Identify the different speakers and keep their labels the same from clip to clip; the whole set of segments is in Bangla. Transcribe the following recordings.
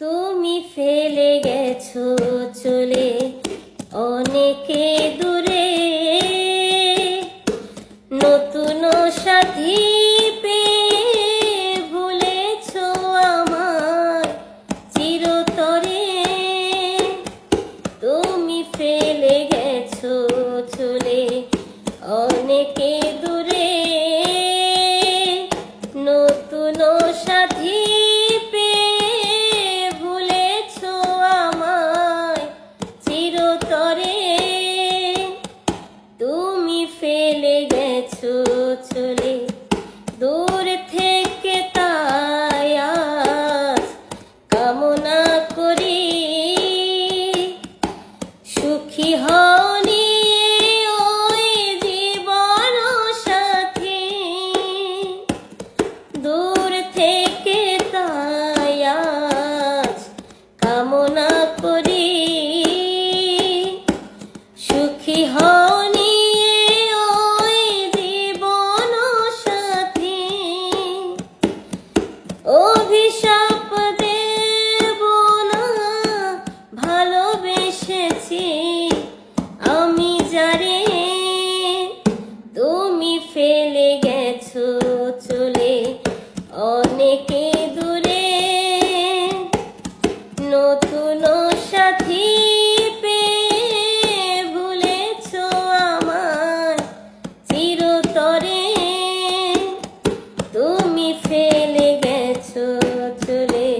Speaker 1: তুমি ফেলে গেছো চলে অনেকে দূরে, নতুন সাথী পেয়ে ভুলেছো আমার চিরতরে। তুমি ফেলে গেছো চলে অনেকে দূরে, নতুন সাথী পেয়ে ভুলেছো আমায় চিরতরে। তুমি ফেলে গেছো চলে দূর থেকে, তাই আজ কামনা করি সুখী হওনি ওই জীবন সাথী। দূর থেকে তাই আজ কামনা করি সুখী হওনি ওই জীবন সাথী। অভিশাপ দেব না, ভালোবেসেছি আমি যারে। তুমি ফেলে গেছো চলে অনেকে দূরে, নতুন সাথী পেয়ে ভুলেছো আমার চিরতরে। তুমি ফেলে গেছো চলে,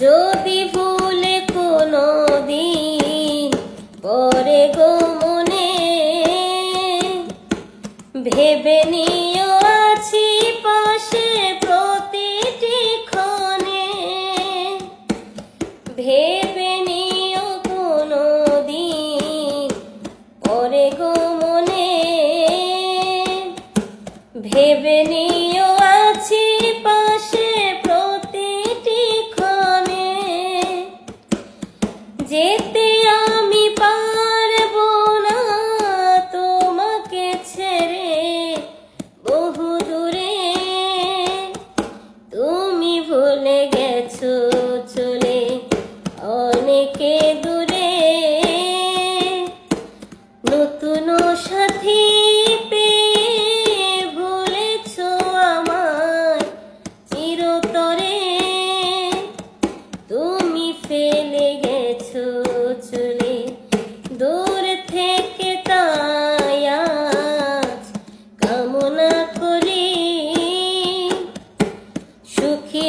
Speaker 1: যদি ভুলে কোনো দিন পরে গো মনে, ভেবে নিও আছি পাশে প্রতিটি ক্ষণে। ভেবে নিও কোনো দিন পরে গো মনে, ভেবে নিও আছি পাশে প্রতিটি ক্ষণে। যেতে আমি পারবো না তোমাকে ছেড়ে বহু দূরে। তুমি ভুলে গেছো চলে অনেকে দূরে, নতুন সাথী পেয়ে ভুলেছো আমায় চিরতরে। তুমি ফেলে গেছো চলে দূর থেকে, তাই আজ কামনা করি সুখী